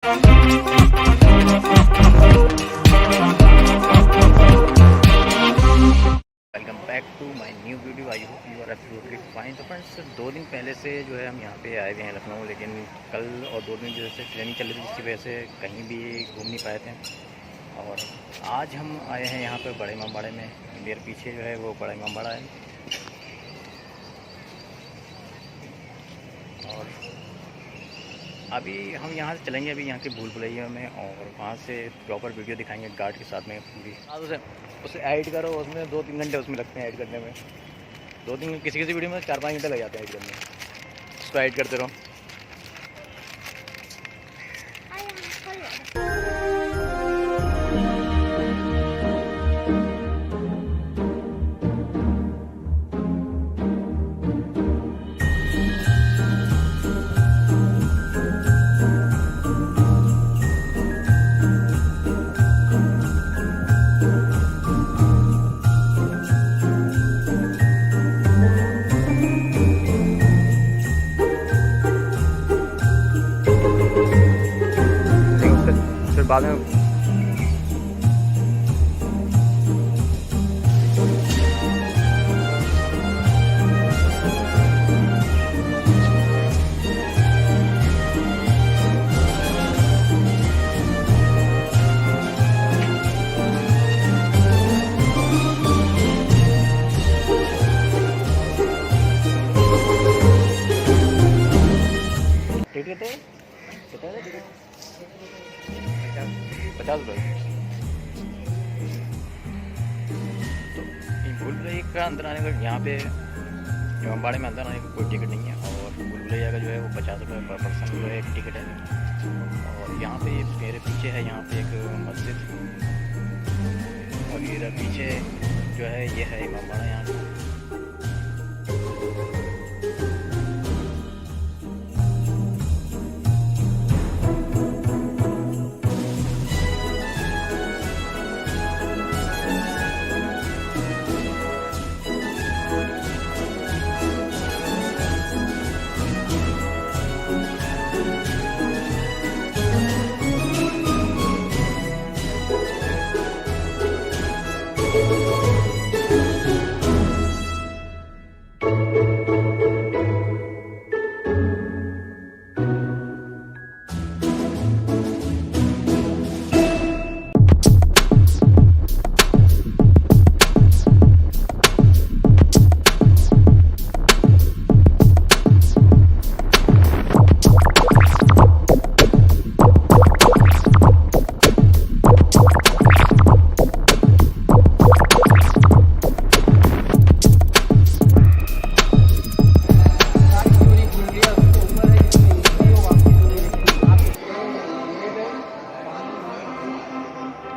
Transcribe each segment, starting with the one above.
Welcome back to my new video. I hope you are absolutely fine. तो friends 2 दिन पहले से जो है हम यहाँ पे आए हुए हैं लखनऊ, लेकिन कल और 2 दिन जैसे ट्रेनिंग चल रही थी जिसकी वजह से कहीं भी घूम नहीं पाए थे। और आज हम आए हैं यहाँ पे बड़े इमामबाड़े में। मेरे पीछे जो है वो बड़ा इमामबाड़ा है। और अभी हम यहाँ से चलेंगे अभी यहाँ के भूल भुलैया में, और वहाँ से प्रॉपर वीडियो दिखाएंगे गार्ड के साथ में पूरी। उसे ऐड करो, उसमें 2-3 घंटे उसमें लगते हैं ऐड करने में। 2-3 किसी वीडियो में 4-5 घंटे लग जाते हैं ऐड करने में। उसको ऐड करते रहो। बाद में टिकट है 50 रुपये। तो भूल भुलैया का अंदर आने का यहाँ पे इमामबाड़े में अंदर आने का कोई टिकट नहीं है, और भूल भुलैया का जो है वो 50 रुपये पर पर्सन जो है एक टिकट है। और यहाँ पे मेरे पीछे है यहाँ पे एक मस्जिद, और ये पीछे जो है ये है इमामबाड़ा यहाँ पे।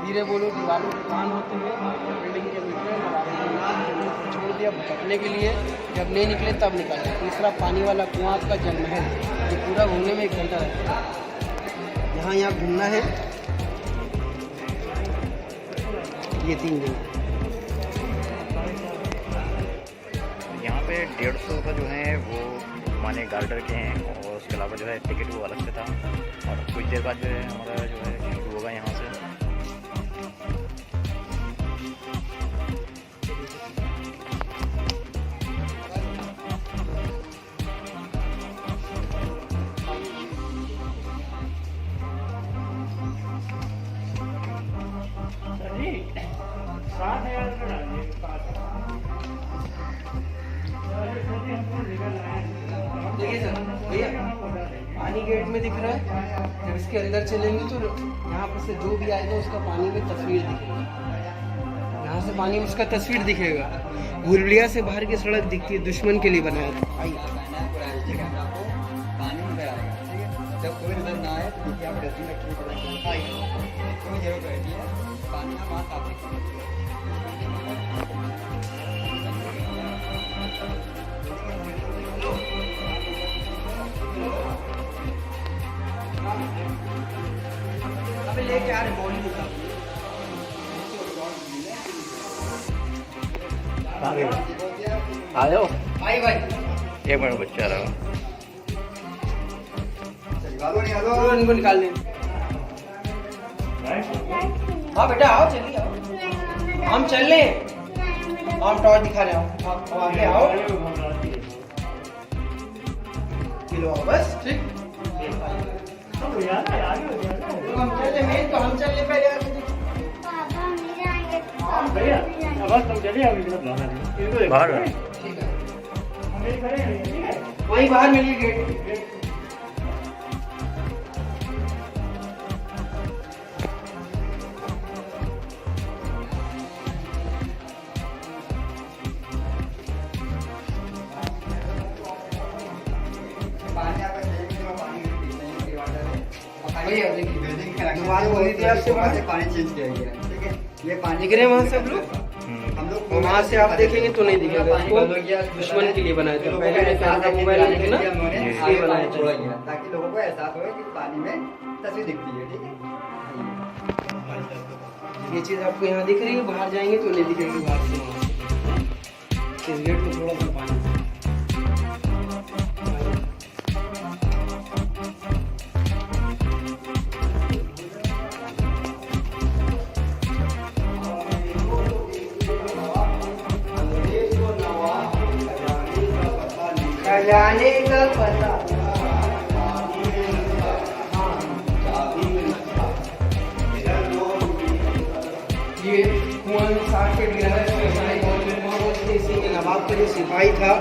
धीरे बोलो, दीवारों के कान होते हुए बिल्डिंग के भीतर छोड़ दिया भटकने के लिए। जब नहीं निकले तब निकाले। तीसरा पानी वाला कुआं आपका जलमहल, ये पूरा घूमने में 1 घंटा लगता है। यहाँ घूमना है, ये 3 दिन। यहाँ पे 150 का जो है वो माने गार्डर के हैं, और उसके अलावा जो है टिकट वो अलग से था। और कुछ देर बाद जो है हमारा जो है शुरू होगा यहाँ से। देखिए सर, भैया पानी गेट में दिख रहा है। जब इसके अंदर चलेंगे तो यहाँ पर से जो भी आएगा उसका पानी में तस्वीर दिखेगा। यहाँ से पानी में उसका तस्वीर दिखेगा। भूल भुलैया से बाहर की सड़क दिखती है, दुश्मन के लिए बनाया था। आइए जब कोई नजर ना आए तो आप डस्टबिन रखनी पड़ेगी। कोई जरूरत रहती है पानी ना वहाँ साफ लेके आ रहे बॉडी आ जाओ। भाई भाई 1 मिनट बच्चा रहा। इनको निकाल लें। हाँ बेटा आओ, चलिए आओ, हम चल रहे हैं, हम टॉर्च दिखा रहे हो, आप आगे आओ, किलो बस ठीक। हम चल रहे मेन, तो हम चल रहे पहले बाहर ठीक है, वहीं बाहर मिलिए गेट। पानी चेंज किया गया है, ठीक है। ये पानी दिख रहे हैं वहाँ सब लोग, हम लोग वहाँ से आप देखेंगे तो नहीं दिखेगा, इसको दुश्मन के लिए बनाया था, पहले कैमरा मोबाइल लेके ना इसलिए बनाया छोड़ा था, गया ताकि लोगों को एहसास हो कि पानी में तस्वीर दिखती है, ठीक है। ये चीज आपको यहाँ दिख रही है, बाहर जाएंगे तो नहीं दिखेगी बाहर से। इस गेट में थोड़ा सा पानी, खजाने का पता, ये कुआं 60 फीट गहरा है, इसी के नवाब का जो सिपाही था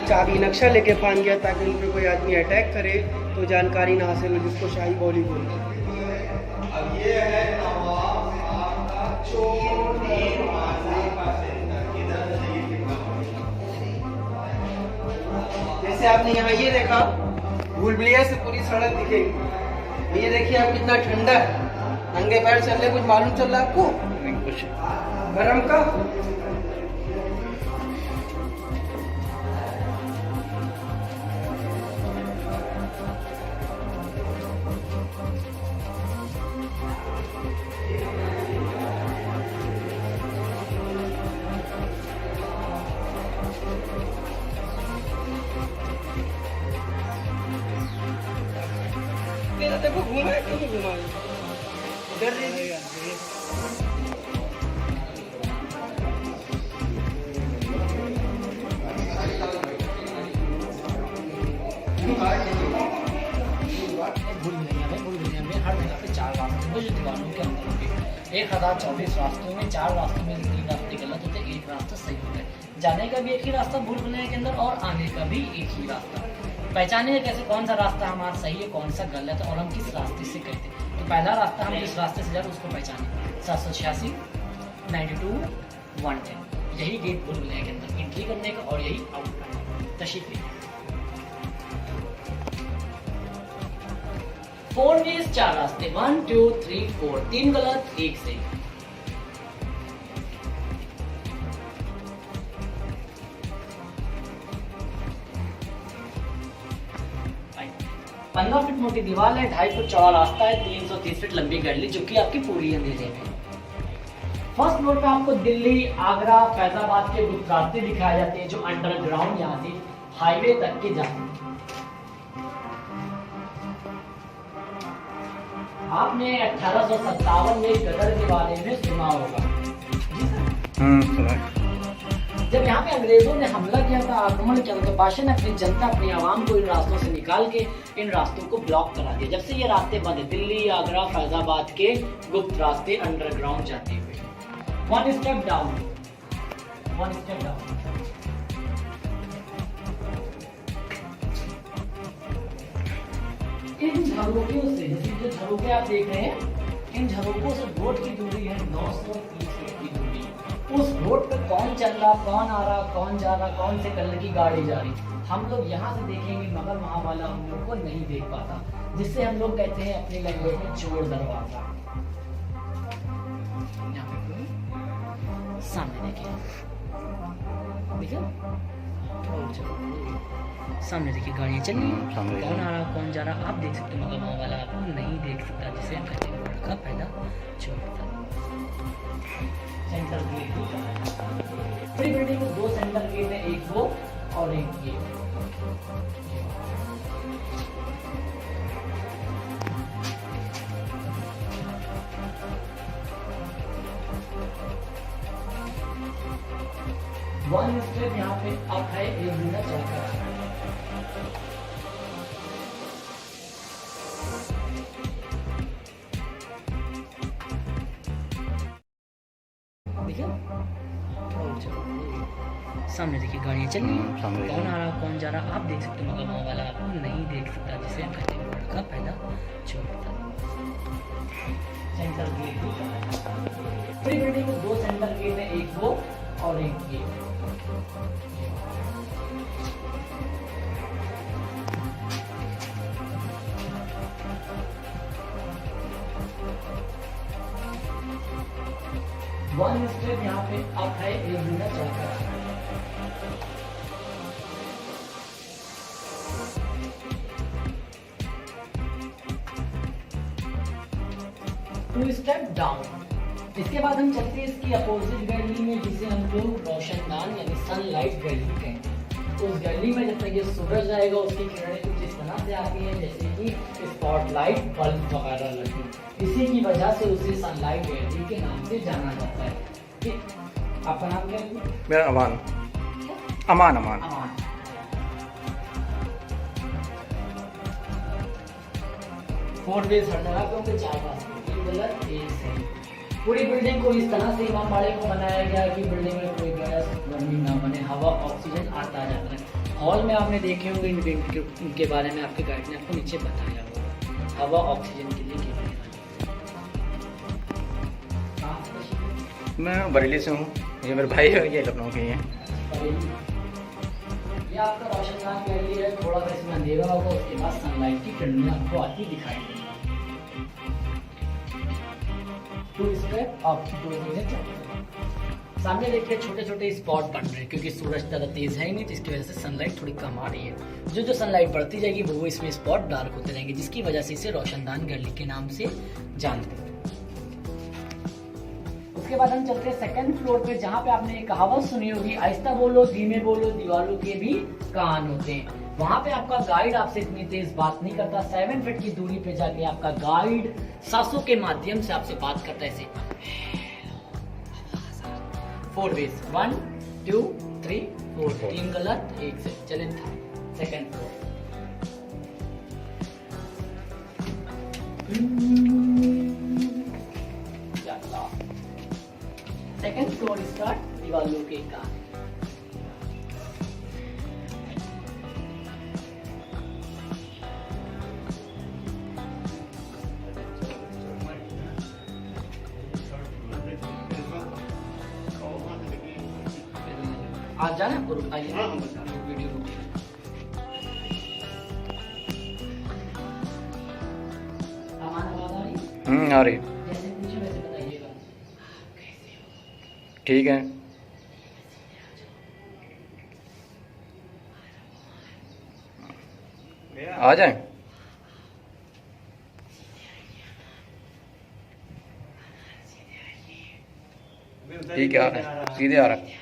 चाबी नक्शा लेके फान गया ताकि उन पर कोई आदमी अटैक करे तो जानकारी ना हासिल हो, जिसको शाही बौली बोलते हैं। अब ये है जैसे आपने यहाँ ये देखा, भूलभुलैया से पूरी सड़क दिखेगी, ये देखिए आप कितना ठंडा है, नंगे पैर चल रहे, कुछ मालूम चल रहा है आपको कुछ गरम का? देखो घूमा है, क्यों नहीं घुमा है? इधर देखिए, भूलभुलैया में हर जगह पे 4 रास्ते हैं जो दीवारों के अंदर होंगे। 1024 रास्तों में 4 रास्तों में 3 रास्ते गलत होते, एक रास्ता सही होता है। जाने का भी एक ही रास्ता भूलभुलैया के अंदर और आने का भी एक ही रास्ता। पहचाने कैसे कौन सा रास्ता हमारा सही है, कौन सा गलत है और हम किस रास्ते से गए थे। तो पहला रास्ता हम किस रास्ते से जाए उसको पहचाने, 786, 92, 110, यही गेट भूलभुलैया के अंदर एंट्री करने का और यही आउट करने का। तशरीफ लीजिए। 4 वेज 4 रास्ते, 1 2 3 4, 3 गलत 1 सही। पंद्रह फीट मोटी दीवार है, 2.5 फुट चौड़ा रास्ता है, 330 फीट लंबी गली जो कि आपकी पूरी अंधेरे में। फर्स्ट फ्लोर पे आपको दिल्ली, आगरा, फैजाबाद के कुछ रास्ते दिखाए जाते हैं जो अंडरग्राउंड यहाँ से हाईवे तक के जाते हैं। आपने 1857 में गदर के बारे में सुना होगा। जब यहाँ पे अंग्रेजों ने हमला किया था, आक्रमण किया था, तो बादशाह ने अपनी जनता, अपनी आवाम को इन रास्तों से निकाल के इन रास्तों को ब्लॉक करा दिया। जब से ये रास्ते बंद है, दिल्ली, आगरा, फैजाबाद के गुप्त रास्ते अंडरग्राउंड जाते हुए। One step down, one step down. इन झरोकों से, जैसे जो झरोके आप देख रहे हैं, इन झरोकों से रोड की दूरी है 930 फीट की दूरी। उस रोड पे कौन चल रहा, कौन आ रहा, कौन जा रहा, कौन से कलर की गाड़ी जा रही, हम लोग यहाँ से देखेंगे, मगर वहाँ वाला हम लोग को नहीं देख पाता, जिससे हम लोग कहते हैं अपनी लैंग्वेज में चोर दरवाजा। सामने देखिए, सामने देखिए गाड़ियाँ चल रही हैं, कौन आ रहा, कौन जा रहा आप देख सकते हो, मगर वहाँ वाला आपको नहीं देख सकता, जिसे हम कहते हैं बड़का पैदा चोर। सेंटर गेट, पूरी बिल्डिंग में 2 सेंटर गेट है, एक वो और एक ये। वन स्टेप यहाँ पे अप है, एक बिना चढ़कर। देखिए सामने देखिए गाड़ियाँ चल रही हैं, सामने कौन आ रहा कौन जा रहा आप देख सकते हो, मगर वहाँ वाला आपको नहीं देख सकता, जिसे हम कहते हैं रोड का पहला छोटा सेंटर गेट। पूरी बिल्डिंग में 2 सेंटर गेट है, एक वो और एक ये। वन स्टेप यहाँ पे अप है, एक बिना चढ़कर। Two step down. इसके बाद हम चलते हैं इसकी अपोजिट गैलरी में, जिसे हम लोग रोशनदान यानी सनलाइट गैलरी कहते हैं। तो उस गैलरी में जब तक ये सूरज आएगा उसकी किरणें कुछ इस तरह से आती हैं जैसे कि स्पॉटलाइट बल्ब वगैरह लगी। इसी की वजह से उसे सनलाइट गैलरी के नाम से जाना जाता है। ठीक, आपका नाम क्या है? मेरा अमान। अमान अमान अमान। फोर वेज हर जगह पे उनके 4 रास्ते, गलत एक सही। पूरी बिल्डिंग को इस तरह से इमामबाड़े को बनाया गया कि बिल्डिंग में कोई गैस गर्मी ना बने, हवा ऑक्सीजन आता जाता है। हॉल में आपने देखे होंगे इनके बारे में, आपके गाइड ने आपको नीचे बताया होगा हवा ऑक्सीजन के लिए क्या। मैं बरेली से हूँ, ये मेरे भाई है, ये लखनऊ के हैं। ये आपका रोशनदान गैलरी है, थोड़ा सा इसमें अंधेरा होगा, उसके बाद सनलाइट की किरणें आपको आती दिखाई देंगी। 2 स्टेप अप, 2 मिनट। सामने देखिए छोटे छोटे स्पॉट बन रहे हैं क्योंकि सूरज ज़्यादा तेज है ही नहीं, तो इसकी वजह से सनलाइट थोड़ी कम आ रही है। जो सनलाइट बढ़ती जाएगी वो इसमें स्पॉट डार्क होते रहेंगे, जिसकी वजह से इसे रोशनदान गैलरी के नाम से जानते हैं। उसके बाद हम चलते हैं सेकंड फ्लोर पे, जहाँ पे आपने एक कहावत सुनी होगी, आहिस्ता बोलो धीमे बोलो दीवारों के भी कान होते हैं। वहां पे आपका गाइड आपसे इतनी तेज बात नहीं करता, 7 फीट की दूरी पे जाके आपका गाइड सांसों के माध्यम से आपसे बात करता है ऐसे। 4 वेज, 1 2 3 4, 3 गलत, 1 से चले। Second floor. Second floor start, दीवारों के कान। आज जाना आपको, आइए वीडियो रुकिए। आवाज आ रही? आ रही। जैसे पूछे वैसे बताइएगा। ठीक है। आ जाए। ठीक है, आ रहा है, सीधे आ रहा है।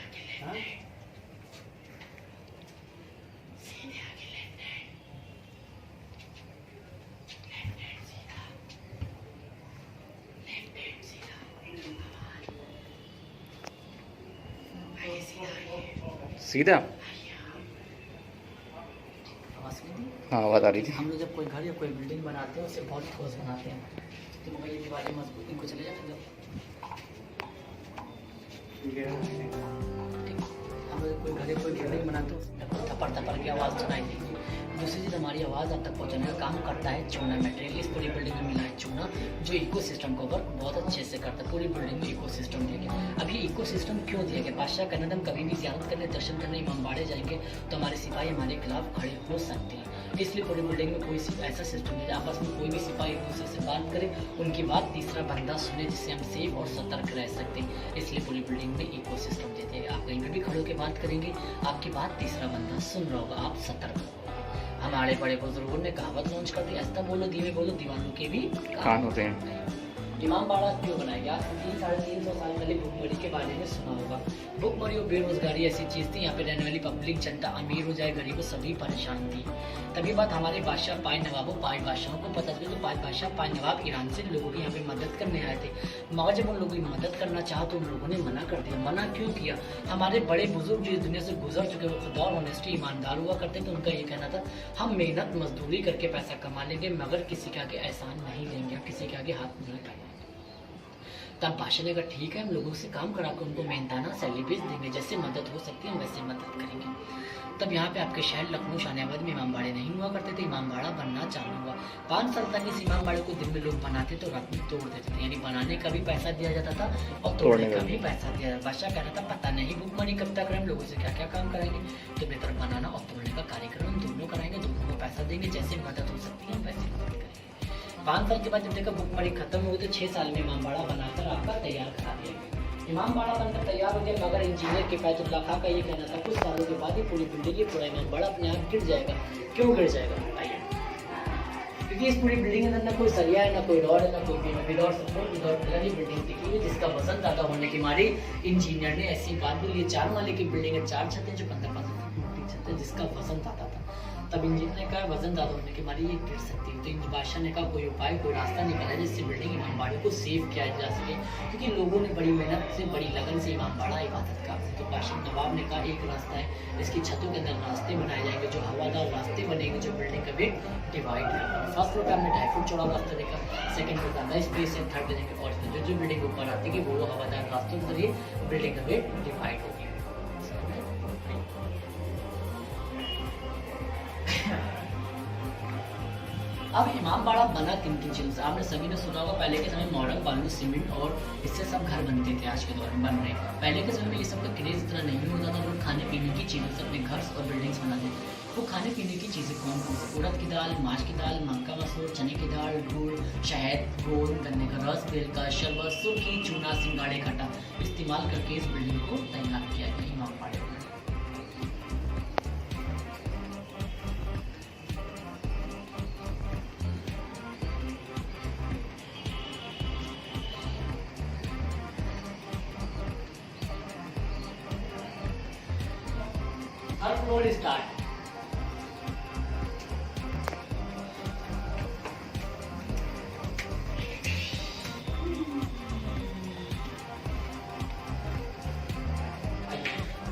सीधा। हाँ, आवाज आ रही थी। हम लोग जब कोई घर या कोई बिल्डिंग बनाते हैं उसे बहुत ठोस बनाते हैं, तो मगर ये दीवारें मजबूत, इनको चले जाते हैं। हम लोग कोई घर या कोई बिल्डिंग बनाते हैं थप्पड़ थप्पड़ की आवाज़ सुनाई देगी। दूसरी चीज़, हमारी आवाज़ आप तक पहुँचाने का काम करता है चूना मटेरियल। इस पूरी बिल्डिंग में मिला है चूना, जो इकोसिस्टम को वर्क बहुत अच्छे से करता है। पूरी बिल्डिंग में इकोसिस्टम दिया गया। अभी इकोसिस्टम क्यों दिया गया? बादशाह कन्नदम कभी भी ज़ियारत करने, दर्शन करने इमामबाड़े जाएंगे तो हमारे सिपाही हमारे खिलाफ खड़े हो सकते हैं, इसलिए पूरी बिल्डिंग में कोई ऐसा सिस्टम है आपस में कोई भी सिपाही एक दूसरे से बात करे, उनकी बात तीसरा बंदा सुने, जिससे हम सेफ और सतर्क रह सकते हैं। इसलिए पूरी बिल्डिंग में इकोसिस्टम देते हैं। आप कहीं पर भी खड़े होकर बात करेंगे, आपकी बात तीसरा बंदा सुन रहा होगा, आप सतर्क हो। हमारे बड़े बुजुर्गों ने कहावत लॉन्च कर दी, ऐसा बोलो धीमे बोलो दीवानों के भी कान होते हैं। इमाम बाड़ा क्यों बनाया गया? 300-350 साल पहले भुखमरी के बारे में सुना होगा। भुखमरी और बेरोजगारी ऐसी चीज़ थी, यहाँ पे रहने वाली पब्लिक जनता अमीर हो जाए गरीब हो सभी परेशान थी। तभी बात हमारे बादशाह पाई नवाबों पाई बादशाहों को पता चली, तो पाई बादशाह पाई नवाब ईरान से लोगों की यहाँ पे मदद करने आए थे। मगर जब उन लोगों की मदद करना चाहा तो उन लोगों ने मना कर दिया। मना क्यों किया? हमारे बड़े बुजुर्ग जो इस दुनिया से गुजर चुके वो खुदा और ऑनेस्टी ईमानदार हुआ करते थे। उनका ये कहना था हम मेहनत मजदूरी करके पैसा कमा लेंगे मगर किसी के आगे एहसान नहीं लेंगे, किसी के आगे हाथ नहीं फैलाएंगे। तब बादशाह ने कहा ठीक है, हम लोगों से काम करा कर उनको मेहनताना सैलरीज देंगे, जैसे मदद हो सकती है हम वैसे मदद करेंगे। तब यहाँ पे आपके शहर लखनऊ शाहनवाज में इमाम बाड़े नहीं हुआ करते थे, इमाम बाड़ा बनना चालू हुआ। 5 साल तक इस इमाम बाड़े को दिन में लोग बनाते तो रात में तोड़ देते थे, यानी बनाने का भी पैसा दिया जाता था और तोड़ने का भी पैसा दिया जाता। बादशाह कहना था पता नहीं भुखमरी कब तक हम लोगों से क्या क्या काम कराएंगे, तो बेहतर बनाना और तोड़ने का कार्यक्रम हम दोनों कराएंगे, दोनों को पैसा देंगे, जैसे मदद हो सकती है हम वैसे मदद करेंगे। 5 साल के बाद जब देखा भुखमरी खत्म हो गई तो 6 साल में इमाम बाड़ा बनाकर आपका तैयार करा दिया गया। इमाम बाड़ा बनकर तैयार हो गया, मगर इंजीनियर किफायतुल्लाह खां का ये कहना था कुछ सालों के बाद ये पूरी बिल्डिंग ये पूरा इमाम बाड़ा अपने आप गिर जाएगा। क्यों गिर जाएगा बताइए? क्योंकि इस पूरी बिल्डिंग के अंदर ना कोई सरिया है, ना कोई रॉड है, ना कोई बीम है। विदाउट सपोर्ट विदाउट पिलर ये बिल्डिंग टिकी हुई, जिसका वजन ज्यादा होने के मारे इंजीनियर ने ऐसी बात बोली, 4 माले की बिल्डिंग है, 4 छतें जो 15-15 फीट की छत है, जिसका वजन ज्यादा था। तब इंजीनियर ने कहा वजन ज्यादा होने के मारे ये गिर सकती है। तो बादशाह ने कहा कोई उपाय कोई रास्ता निकाला जिससे बिल्डिंग इमाम बाड़े को सेव किया जा सके, क्योंकि लोगों ने बड़ी मेहनत से बड़ी लगन से इमाम बाड़ा इबादत का। तो बादशाह नवाब ने कहा एक रास्ता है, इसकी छतों के अंदर रास्ते बनाए जाएंगे, जो हवादार रास्ते बनेंगे जो बिल्डिंग का वेट डिवाइड करेंगे। फर्स्ट फ्लोर पे हमने 2.5 फुट चौड़ा रास्ता देखा, सेकंड फ्लोर पे 9 स्पेस है, थर्ड देखेंगे और जो बिल्डिंग ऊपर आती है वो हवादार रास्तों के जरिए बिल्डिंग का वेट डिवाइड होगी। अब इमाम बाड़ा बना किन चीज़ों से? आपने सभी ने सुना होगा पहले के समय मॉडर्न बालू सीमेंट और इससे सब घर बनते थे, आज के दौर में बन रहे। पहले के समय में ये सब का क्रेज इतना नहीं होता था, लोग खाने पीने की चीज़ों से अपने घर और बिल्डिंग्स बनाते थे। वो खाने पीने की चीज़ें कौन कौन सी? उड़द की दाल, माश की दाल, मक्का मसूर, चने की दाल, गुड़, शहद, गोंद, गन्ने का रस, बेल का शरबत, सुर्खी, चूना, सिंगाड़े, खट्टा इस्तेमाल करके इस बिल्डिंग को तैयार किया गया इमाम बाड़े। हर फ्लोर स्टार्ट।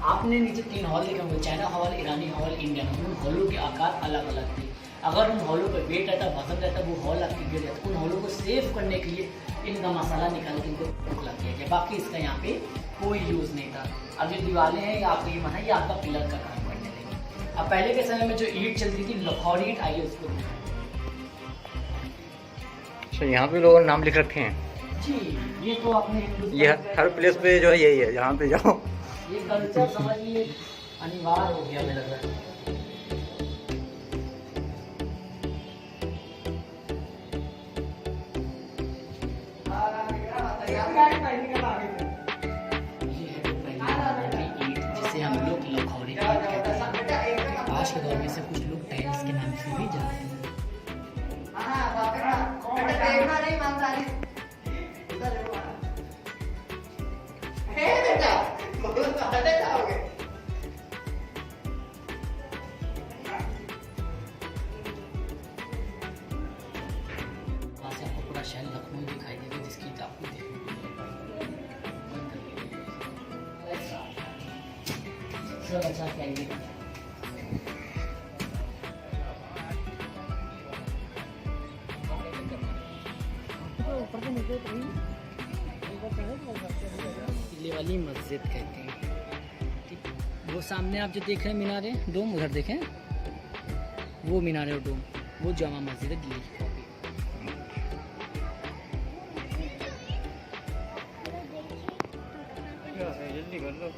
आपने नीचे 3 हॉल देखा होंगे, चाइना हॉल, ईरानी हॉल, इंडियन हॉल। उन हॉलों के आकार अलग अलग थे। अगर उन हॉलों पर वेट रहता, वजन रहता, वो हॉल आपके गिर जाता। उन हॉलों को सेव करने के लिए इनका मसाला निकाल के इनको टुकड़ा किया गया। बाकी इसका यहाँ पे कोई यूज़ नहीं था। अब ये दीवारें हैं या आपको ये मना ये आपका पिलर का काम करने लगे। अब पहले के समय में जो ईंट चलती थी लखौरी ईंट, आइए उसको दिखाएं। अच्छा, यहाँ पे लोगों ने नाम लिख रखे हैं जी, ये तो आपने ये हर प्लेस पे जो है यही है, यहाँ पे जाओ ये कल्चर समझिए अनिवार्य हो गया, मुझे लग रहा है। जिसे हम लोग लखौरी ईंट कहते हैं। आज के दौर में से कुछ लोग टाइल्स के नाम से भी जानते हैं। वहाँ से आपको पूरा शहर लखनऊ दिखाई देगा, जिसकी आपको सब अच्छा कहेंगे। किले वाली मस्जिद कहते हैं। वो सामने आप जो देख रहे हैं मीनारे डोम, उधर देखें वो मीनारे और डोम, वो जामा मस्जिद है दिल्ली की। जल्दी कर लो।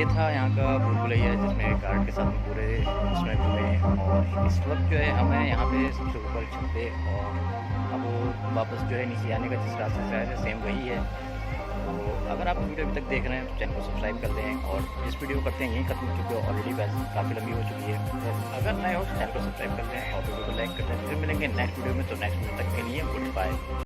ये था यहाँ का भूल भुलैया जिसमें गार्ड के साथ पूरे उसमें घूमे। और इस वक्त जो है हमें यहाँ पे सबसे ऊपर छत पे और अब वापस जो है नीचे आने का जिस रास्ते से आया था सेम वही है। तो अगर आप वीडियो अभी तक देख रहे हैं तो चैनल को सब्सक्राइब कर दें और जिस वीडियो करते हैं यही खत्म हो चुकी है ऑलरेडी, वैसे काफ़ी लंबी हो चुकी है। तो अगर नए हो तो चैनल को सब्सक्राइब कर दें और वीडियो को लाइक कर दें। फिर मिलेंगे नेक्स्ट वीडियो में, तो नेक्स्ट वीडियो तक के लिए गुड बाय।